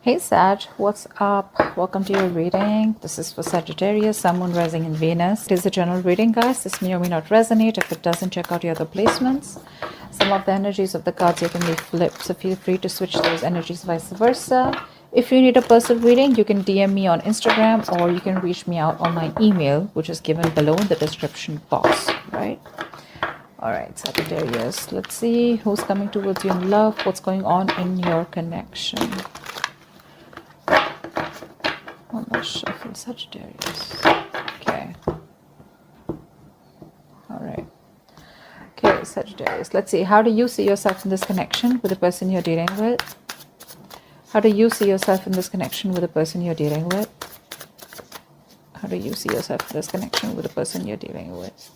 Hey Sag, what's up? Welcome to your reading. This is for Sagittarius, Sun, Moon, Rising, and Venus. It is a general reading, guys. This may or may not resonate. If it doesn't, check out your other placements. Some of the energies of the cards you can be flipped, so feel free to switch those energies, vice versa. If you need a personal reading, you can DM me on Instagram or you can reach me out on my email, which is given below in the description box, right? All right, Sagittarius. Let's see who's coming towards you in love. What's going on in your connection? One more shuffle, Sagittarius. Okay. All right. Okay, Sagittarius. Let's see. How do you see yourself in this connection with the person you're dealing with? How do you see yourself in this connection with the person you're dealing with? How do you see yourself in this connection with the person you're dealing with?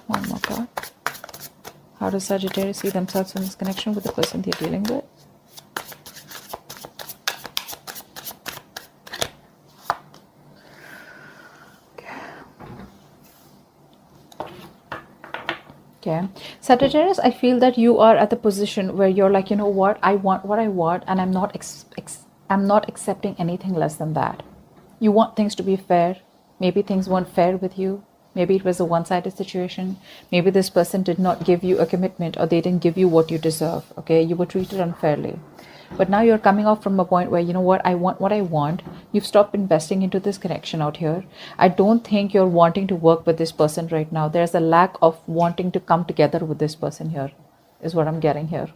One more card. How does Sagittarius see themselves in this connection with the person they're dealing with? Okay, Sagittarius, I feel that you are at the position where you're like, you know what I want, and I'm not accepting anything less than that. You want things to be fair. Maybe things weren't fair with you. Maybe it was a one-sided situation. Maybe this person did not give you a commitment, or they didn't give you what you deserve. Okay, you were treated unfairly. But now you're coming off from a point where, you know what I want. You've stopped investing into this connection out here. I don't think you're wanting to work with this person right now. There's a lack of wanting to come together with this person here, is what I'm getting here.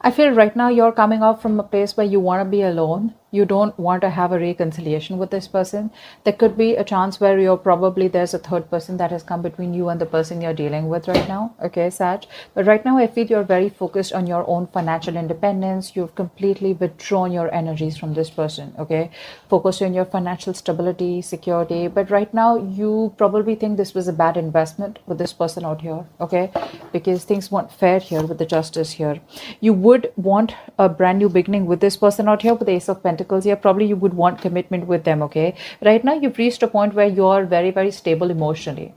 I feel right now you're coming off from a place where you want to be alone. You don't want to have a reconciliation with this person. There could be a chance where there's a third person that has come between you and the person you're dealing with right now. Okay, Sag. But right now I feel you're very focused on your own financial independence. You've completely withdrawn your energies from this person. Okay, focused on your financial stability, security. But right now you probably think this was a bad investment with this person out here. Okay, because things weren't fair here with the justice here. You would want a brand new beginning with this person out here with the Ace of Pentacles. Here probably you would want commitment with them. Okay, right now you've reached a point where you are very, very stable emotionally.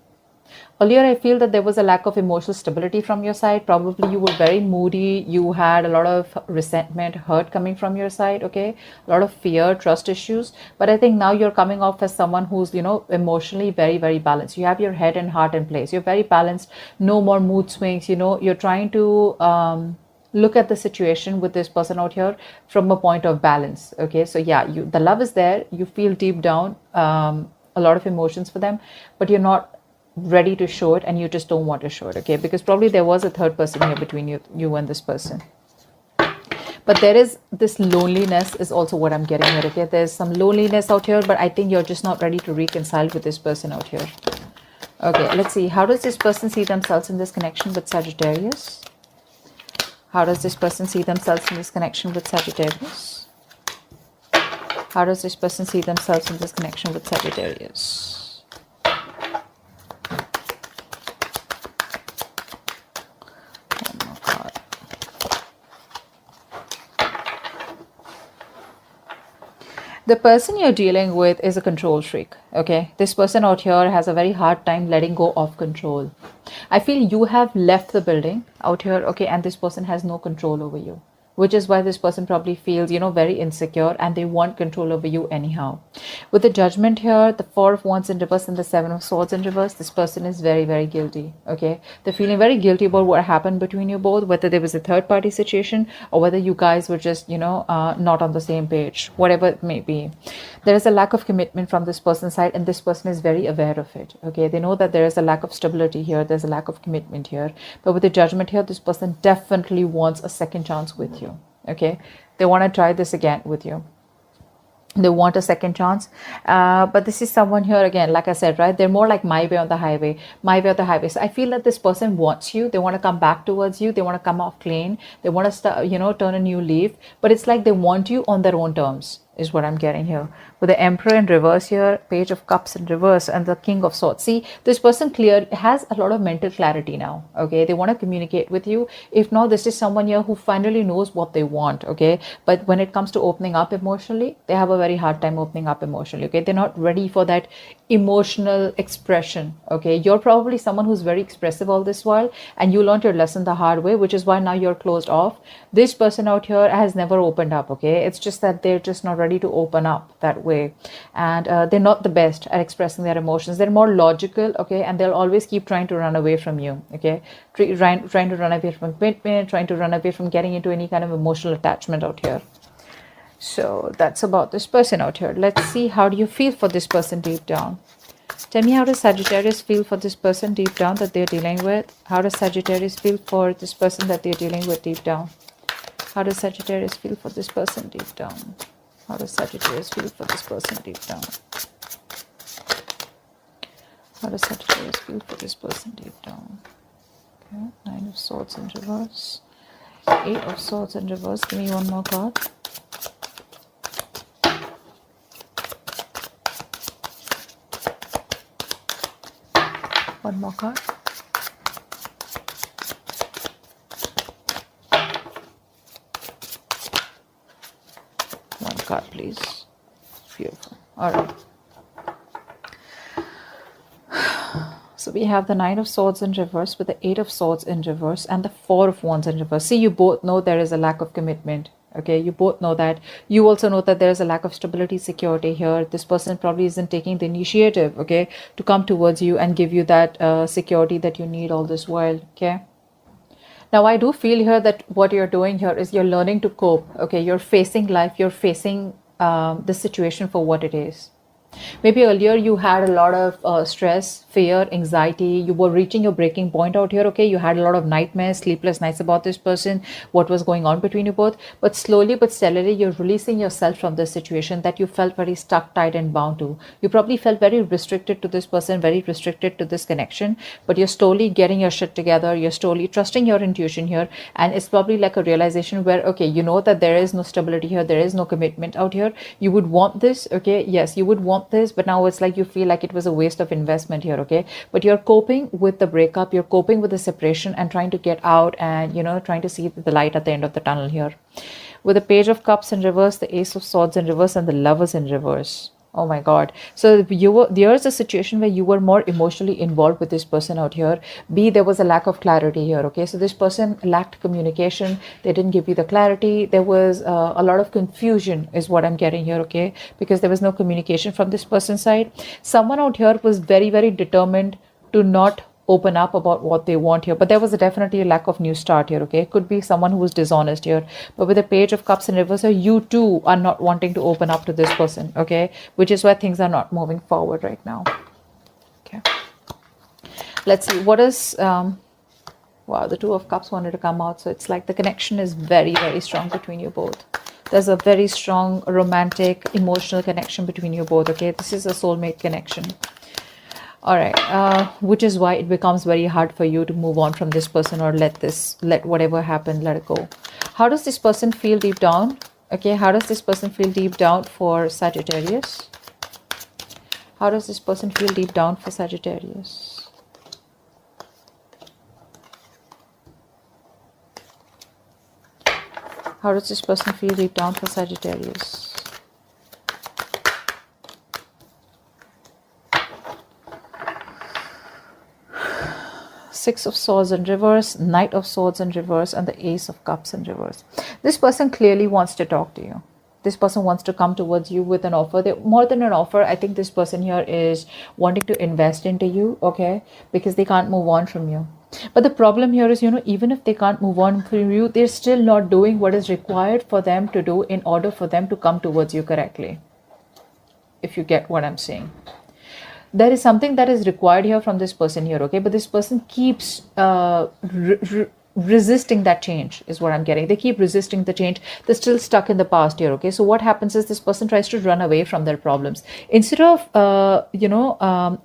Earlier I feel that there was a lack of emotional stability from your side. Probably you were very moody. You had a lot of resentment, hurt coming from your side. Okay, a lot of fear, trust issues. But I think now you're coming off as someone who's, emotionally very, very balanced. You have your head and heart in place. You're very balanced. No more mood swings. You're trying to look at the situation with this person out here from a point of balance. Okay, so yeah, the love is there. You feel deep down a lot of emotions for them, but you're not ready to show it, and you just don't want to show it. Okay, because probably there was a third person here between you and this person. But there is this loneliness is also what I'm getting here. Okay, there's some loneliness out here, but I think you're just not ready to reconcile with this person out here. Okay, let's see. How does this person see themselves in this connection with Sagittarius? How does this person see themselves in this connection with Sagittarius? How does this person see themselves in this connection with Sagittarius? Oh my God. The person you're dealing with is a control freak. Okay, this person out here has a very hard time letting go of control. I feel you have left the building out here, okay, and this person has no control over you, which is why this person probably feels, very insecure, and they want control over you anyhow. With the Judgment here, the Four of Wands in reverse and the Seven of Swords in reverse, this person is very, very guilty, okay? They're feeling very guilty about what happened between you both, whether there was a third party situation or whether you guys were just, not on the same page, whatever it may be. There is a lack of commitment from this person's side, and this person is very aware of it, okay? They know that there is a lack of stability here, there's a lack of commitment here. But with the Judgment here, this person definitely wants a second chance with you. Okay, they want to try this again with you. They want a second chance, but this is someone here again, like I said, right? They're more like my way on the highway, my way on the highway. So I feel that this person wants you. They want to come back towards you. They want to come off clean. They want to start, turn a new leaf. But it's like they want you on their own terms, is what I'm getting here. with the Emperor in reverse here, Page of Cups in reverse, and the King of Swords. See, this person clear has a lot of mental clarity now. Okay, they want to communicate with you. If not, this is someone here who finally knows what they want. Okay, but when it comes to opening up emotionally, they have a very hard time opening up emotionally. Okay, they're not ready for that emotional expression. Okay, you're probably someone who's very expressive all this while, and you learned your lesson the hard way, which is why now you're closed off. This person out here has never opened up. Okay, it's just that they're just not ready to open up that way, and they're not the best at expressing their emotions. They're more logical. Okay, and they'll always keep trying to run away from you. Okay, trying to run away from commitment, trying to run away from getting into any kind of emotional attachment out here. So that's about this person out here. Let's see, how do you feel for this person deep down? Tell me, how does Sagittarius feel for this person deep down that they're dealing with? How does Sagittarius feel for this person that they're dealing with deep down? How does Sagittarius feel for this person deep down? How does Sagittarius feel for this person deep down? How does Sagittarius feel for this person deep down? Okay, Nine of Swords in reverse. Eight of Swords in reverse. Give me one more card. One more card. One card, please. Beautiful. All right. So we have the Nine of Swords in reverse with the Eight of Swords in reverse and the Four of Wands in reverse. See, you both know there is a lack of commitment. Okay, you both know that. You also know that there's a lack of stability, security here. This person probably isn't taking the initiative, okay, to come towards you and give you that security that you need all this while, okay? Now, I do feel here that what you're doing here is you're learning to cope, okay? You're facing life, you're facing the situation for what it is. Maybe earlier you had a lot of stress, fear, anxiety. You were reaching your breaking point out here, okay? You had a lot of nightmares, sleepless nights about this person, what was going on between you both. But slowly but steadily, you're releasing yourself from this situation that you felt very stuck, tied, and bound to. You probably felt very restricted to this person, very restricted to this connection. But you're slowly getting your shit together. You're slowly trusting your intuition here. And it's probably like a realization where, okay, you know that there is no stability here. There is no commitment out here. You would want this, okay? Yes, you would want this, but now it's like you feel like it was a waste of investment here, okay? But you're coping with the breakup, you're coping with the separation and trying to get out and, you know, trying to see the light at the end of the tunnel here. With the Page of Cups in reverse, the Ace of Swords in reverse, and the Lovers in reverse. Oh my God. So there's a situation where you were more emotionally involved with this person out here. B, there was a lack of clarity here. Okay. So this person lacked communication. They didn't give you the clarity. There was a lot of confusion is what I'm getting here. Okay. Because there was no communication from this person's side. Someone out here was very, very determined to not open up about what they want here, but there was definitely a lack of new start here. Okay, could be someone who was dishonest here, but with the Page of Cups in reverse, you too are not wanting to open up to this person. Okay, which is why things are not moving forward right now. Okay, let's see what is wow, the Two of Cups wanted to come out, so it's like the connection is very, very strong between you both. There's a very strong romantic emotional connection between you both. Okay, this is a soulmate connection. All right, which is why it becomes very hard for you to move on from this person or let whatever happen, let it go. How does this person feel deep down? Okay, how does this person feel deep down for Sagittarius? How does this person feel deep down for Sagittarius? How does this person feel deep down for Sagittarius? Six of Swords in reverse, Knight of Swords in reverse, and the Ace of Cups in reverse. This person clearly wants to talk to you. This person wants to come towards you with an offer. More than an offer, I think this person here is wanting to invest into you, okay? Because they can't move on from you. But the problem here is, you know, even if they can't move on from you, they're still not doing what is required for them to do in order for them to come towards you correctly. If you get what I'm saying. There is something that is required here from this person here, okay? But this person keeps resisting that change is what I'm getting. They keep resisting the change. They're still stuck in the past here. Okay, so what happens is this person tries to run away from their problems instead of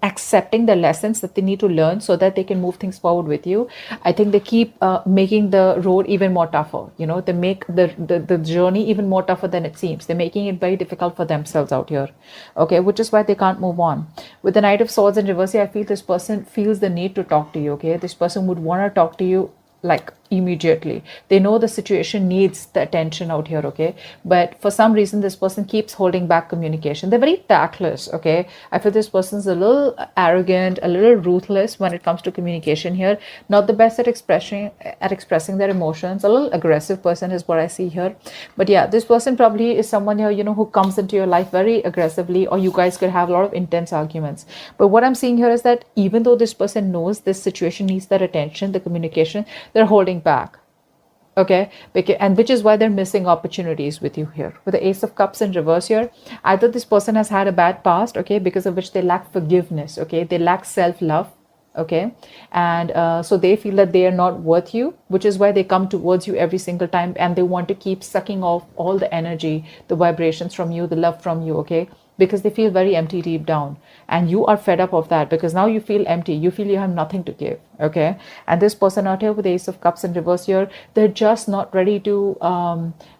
accepting the lessons that they need to learn so that they can move things forward with you. I think they keep making the road even more tougher. They make the journey even more tougher than it seems. They're making it very difficult for themselves out here. Okay, which is why they can't move on. With the Knight of Swords in reverse here, I feel this person feels the need to talk to you. Okay, this person would want to talk to you like immediately. They know the situation needs the attention out here. Okay, but for some reason this person keeps holding back communication. They're very tactless. Okay, I feel this person's a little arrogant, a little ruthless when it comes to communication here. Not the best at expressing their emotions. A little aggressive person is what I see here. But yeah, this person probably is someone here, who comes into your life very aggressively, or you guys could have a lot of intense arguments. But what I'm seeing here is that even though this person knows this situation needs their attention, the communication, they're holding back. Okay, and which is why they're missing opportunities with you here. With the Ace of Cups in reverse here, either this person has had a bad past, okay, because of which they lack forgiveness, okay, they lack self-love, okay, and so they feel that they are not worth you, which is why they come towards you every single time, and they want to keep sucking off all the energy, the vibrations from you, the love from you, okay, because they feel very empty deep down, and you are fed up of that because now you feel empty, you feel you have nothing to give. Okay, and this person out here with the Ace of Cups in reverse here, they're just not ready to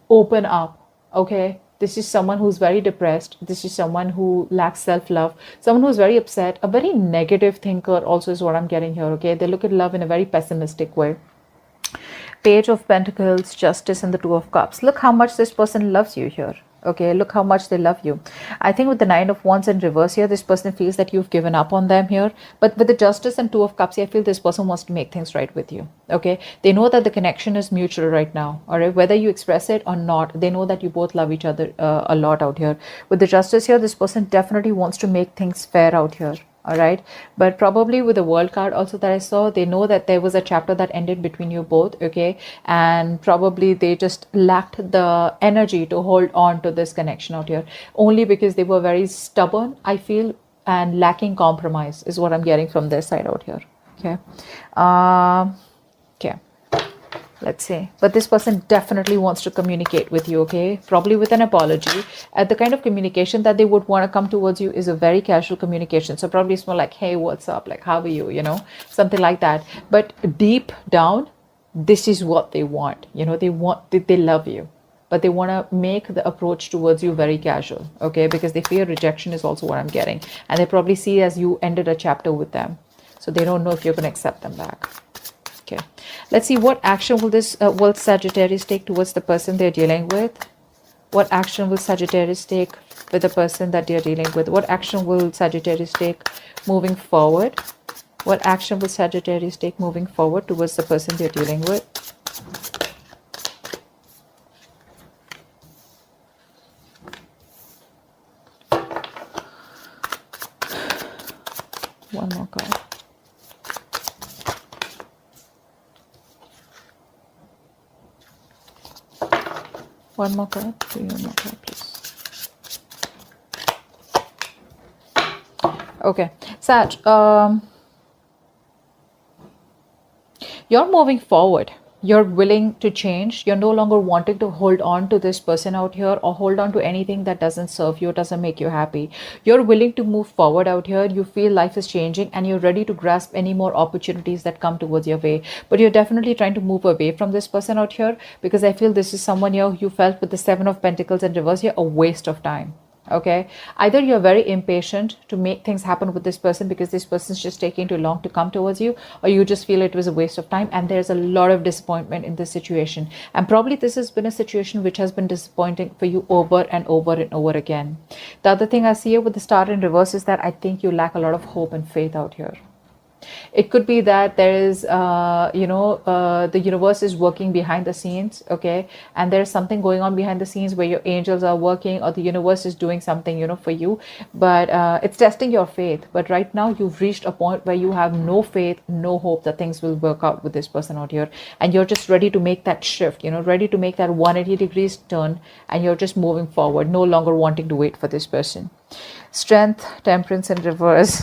open up. Okay, this is someone who's very depressed. This is someone who lacks self-love, someone who's very upset, a very negative thinker also is what I'm getting here. Okay, they look at love in a very pessimistic way. Page of Pentacles, Justice, and the Two of Cups. Look how much this person loves you here. Okay, look how much they love you. I think with the Nine of Wands in reverse here, this person feels that you've given up on them here. But with the Justice and Two of Cups here, I feel this person wants to make things right with you. Okay, they know that the connection is mutual right now. All right, whether you express it or not, they know that you both love each other a lot out here. With the Justice here, this person definitely wants to make things fair out here. All right, but probably with the World card also that I saw, they know that there was a chapter that ended between you both. Okay, and probably they just lacked the energy to hold on to this connection out here, only because they were very stubborn, I feel, and lacking compromise is what I'm getting from their side out here. Okay, okay, let's see. But this person definitely wants to communicate with you. Okay, probably with an apology. The kind of communication that they would want to come towards you is a very casual communication, so probably it's more like, hey, what's up, like, how are you, something like that. But deep down, this is what they want. They love you, but they want to make the approach towards you very casual. Okay, because they fear rejection is also what I'm getting, and they probably see as you ended a chapter with them, so they don't know if you're going to accept them back. Okay, let's see what action will Sagittarius take towards the person they're dealing with. What action will Sagittarius take with the person that they're dealing with? What action will Sagittarius take moving forward? What action will Sagittarius take moving forward towards the person they're dealing with? One more card. One more card. One more card, please. Okay, Sag, you're moving forward. You're willing to change. You're no longer wanting to hold on to this person out here or hold on to anything that doesn't serve you, doesn't make you happy. You're willing to move forward out here. You feel life is changing and you're ready to grasp any more opportunities that come towards your way. But you're definitely trying to move away from this person out here, because I feel this is someone here you felt with the Seven of Pentacles in reverse here a waste of time. Okay, either you're very impatient to make things happen with this person because this person's just taking too long to come towards you, or you just feel it was a waste of time, and there's a lot of disappointment in this situation. And probably this has been a situation which has been disappointing for you over and over and over again. The other thing I see here with the Star in reverse is that I think you lack a lot of hope and faith out here. It could be that there is, the universe is working behind the scenes, okay? And there's something going on behind the scenes where your angels are working, or the universe is doing something, for you. But it's testing your faith. But right now, you've reached a point where you have no faith, no hope that things will work out with this person out here. And you're just ready to make that shift, ready to make that 180 degrees turn. And you're just moving forward, no longer wanting to wait for this person. Strength, Temperance in reverse.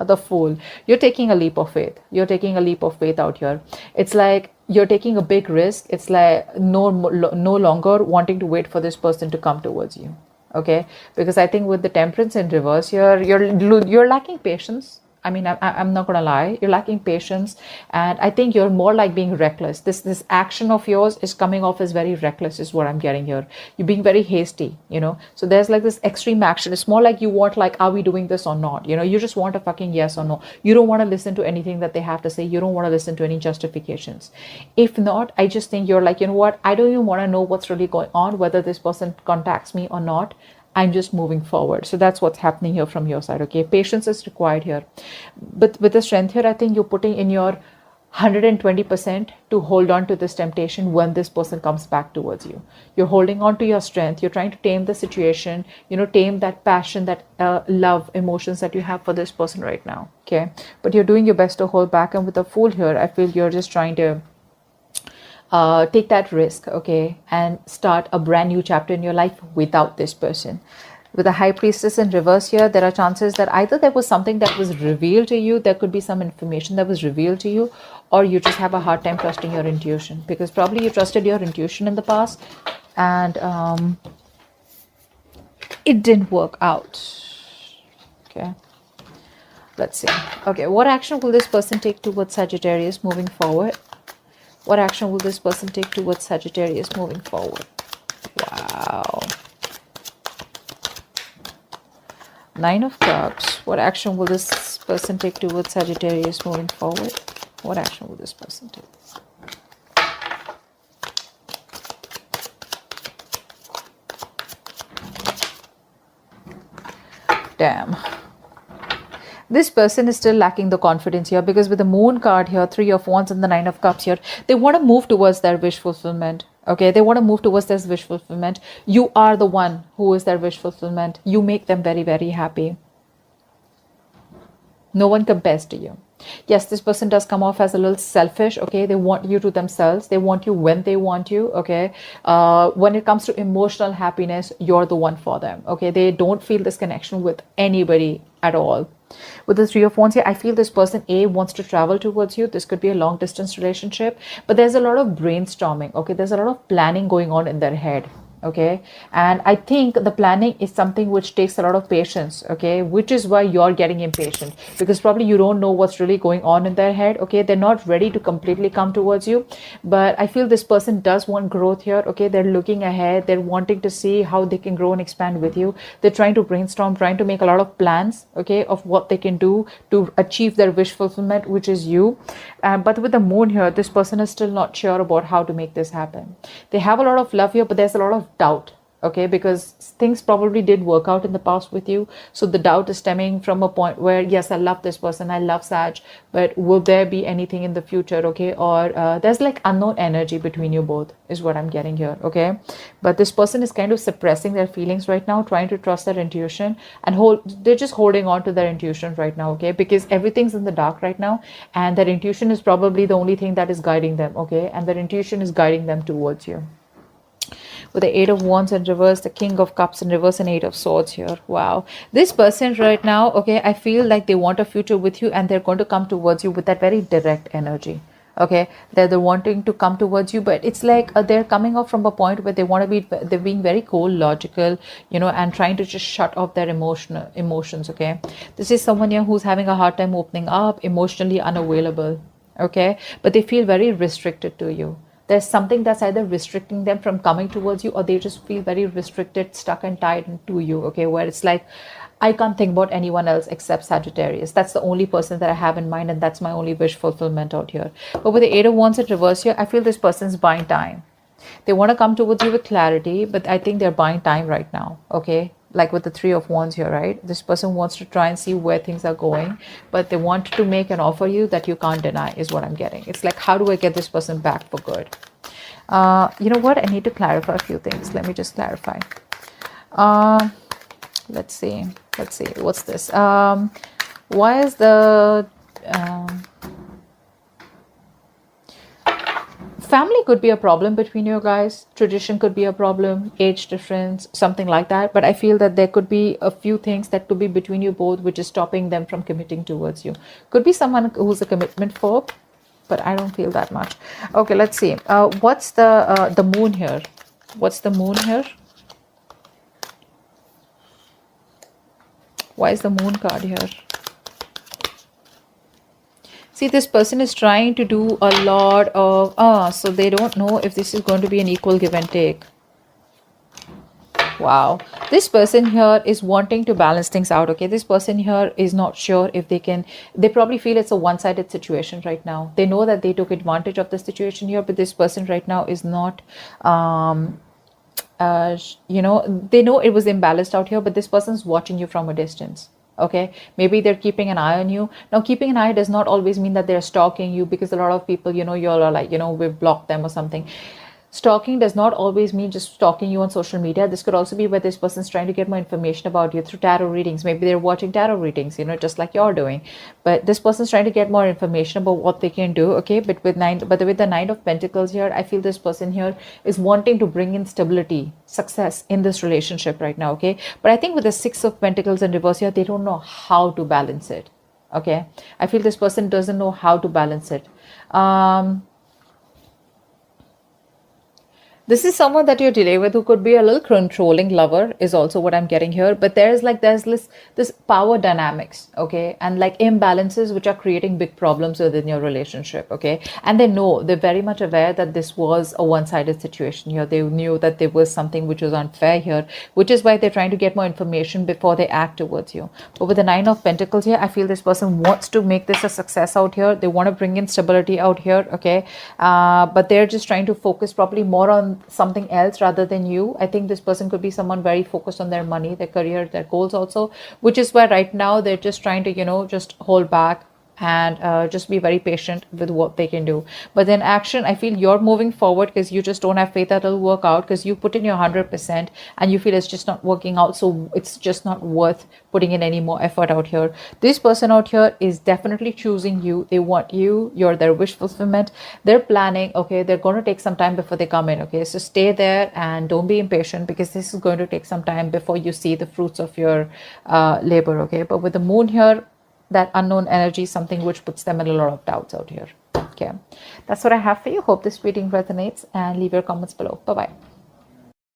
The Fool. You're taking a leap of faith. You're taking a leap of faith out here. It's like you're taking a big risk. It's like no longer wanting to wait for this person to come towards you. Okay, because I think with the temperance in reverse here, you're lacking patience. I mean, I'm not gonna lie, you're lacking patience, and I think you're more like being reckless. This action of yours is coming off as very reckless, is what I'm getting here. You're being very hasty, you know. So there's like this extreme action. It's more like you want, like, are we doing this or not? You know, you just want a fucking yes or no. You don't want to listen to anything that they have to say. You don't want to listen to any justifications. If not, I just think you're like, you know what? I don't even want to know what's really going on, whether this person contacts me or not. I'm just moving forward. So that's what's happening here from your side. Okay, patience is required here, but with the strength here, I think you're putting in your 120% to hold on to this temptation when this person comes back towards you. You're holding on to your strength. You're trying to tame the situation, you know, tame that passion, that love, emotions that you have for this person right now. Okay, but you're doing your best to hold back. And with the Fool here, I feel you're just trying to take that risk, okay, and start a brand new chapter in your life without this person. With the High Priestess in reverse here, there are chances that either there was something that was revealed to you, there could be some information that was revealed to you, or you just have a hard time trusting your intuition, because probably you trusted your intuition in the past and it didn't work out. Okay, let's see. Okay, what action will this person take towards Sagittarius moving forward? What action will this person take towards Sagittarius moving forward? Wow. Nine of Cups. What action will this person take towards Sagittarius moving forward? What action will this person take? Damn. This person is still lacking the confidence here, because with the Moon card here, Three of Wands and the Nine of Cups here, they want to move towards their wish fulfillment. Okay, they want to move towards their wish fulfillment. You are the one who is their wish fulfillment. You make them very, very happy. No one compares to you. Yes, this person does come off as a little selfish. Okay, they want you to themselves. They want you when they want you. Okay, when it comes to emotional happiness, you're the one for them. Okay, they don't feel this connection with anybody at all. With the Three of Wands here, I feel this person wants to travel towards you. This could be a long distance relationship, but there's a lot of brainstorming. Okay, there's a lot of planning going on in their head. Okay, and I think the planning is something which takes a lot of patience. Okay, which is why you're getting impatient, because probably you don't know what's really going on in their head. Okay, they're not ready to completely come towards you, but I feel this person does want growth here. Okay, they're looking ahead, they're wanting to see how they can grow and expand with you. They're trying to brainstorm, trying to make a lot of plans, okay, of what they can do to achieve their wish fulfillment, which is you. But with the Moon here, this person is still not sure about how to make this happen. They have a lot of love here, but there's a lot of doubt. Okay, because things probably did work out in the past with you, so the doubt is stemming from a point where, yes, I love this person, I love Sag, but will there be anything in the future? Okay, or there's like unknown energy between you both, is what I'm getting here. Okay, but this person is kind of suppressing their feelings right now, trying to trust their intuition, and they're just holding on to their intuition right now. Okay, because everything's in the dark right now, and their intuition is probably the only thing that is guiding them. Okay, and their intuition is guiding them towards you. With the Eight of Wands in reverse, the King of Cups in reverse, and Eight of Swords here. Wow. This person right now, okay, I feel like they want a future with you, and they're going to come towards you with that very direct energy. Okay, they're wanting to come towards you, but it's like they're coming off from a point where they're being very cold, logical, you know, and trying to just shut off their emotions. Okay, this is someone here who's having a hard time opening up, emotionally unavailable. Okay, but they feel very restricted to you. There's something that's either restricting them from coming towards you, or they just feel very restricted, stuck and tied to you. Okay, where it's like, I can't think about anyone else except Sagittarius. That's the only person that I have in mind, and that's my only wish fulfillment out here. But with the Eight of Wands in reverse here, I feel this person's buying time. They want to come towards you with clarity, but I think they're buying time right now. Okay, like with the Three of Wands here, right? This person wants to try and see where things are going, but they want to make an offer you that you can't deny, is what I'm getting. It's like, how do I get this person back for good? You know what? I need to clarify a few things. Let me just clarify. Let's see. What's this? Why is the family could be a problem between you guys. Tradition could be a problem, age difference, something like that. But I feel that there could be a few things that could be between you both, which is stopping them from committing towards you. Could be someone who's a commitment phobe. but I don't feel that much. Okay, let's see. What's the moon here? What's the moon here? Why is the moon card here? See, this person is trying to do a lot of, so they don't know if this is going to be an equal give and take. Wow. This person here is wanting to balance things out, okay? This person here is not sure if they can, they probably feel it's a one-sided situation right now. They know that they took advantage of the situation here, but this person right now is not, you know, they know it was imbalanced out here, but this person's watching you from a distance. Okay, maybe they're keeping an eye on you. Now, keeping an eye does not always mean that they're stalking you, because a lot of people, you know, you all are like, you know, we've blocked them or something. Stalking does not always mean just stalking you on social media. This could also be where this person's trying to get more information about you through tarot readings. Maybe they're watching tarot readings, you know, just like you're doing. But this person's trying to get more information about what they can do. Okay, but with the Nine of Pentacles here, I feel this person here is wanting to bring in stability, success in this relationship right now. Okay, but I think with the Six of Pentacles in reverse here, they don't know how to balance it. Okay, I feel this person doesn't know how to balance it. This is someone that you're dealing with who could be a little controlling lover, is also what I'm getting here. But there's this power dynamics, okay? And like imbalances which are creating big problems within your relationship, okay? And they're very much aware that this was a one-sided situation here. They knew that there was something which was unfair here, which is why they're trying to get more information before they act towards you. But with the Nine of Pentacles here, I feel this person wants to make this a success out here. They want to bring in stability out here, okay? But they're just trying to focus probably more on something else rather than you. I think this person could be someone very focused on their money, their career, their goals also, which is why right now they're just trying to, you know, just hold back and just be very patient with what they can do. But then action, I feel you're moving forward because you just don't have faith that it'll work out, because you put in your 100% and you feel it's just not working out, so it's just not worth putting in any more effort out here. This person out here is definitely choosing you. They want you. You're their wish fulfillment. They're planning, okay? They're going to take some time before they come in, okay? So stay there and don't be impatient, because this is going to take some time before you see the fruits of your labor, okay? But with the moon here, that unknown energy is something which puts them in a lot of doubts out here. Okay, that's what I have for you. Hope this reading resonates, and leave your comments below. Bye bye.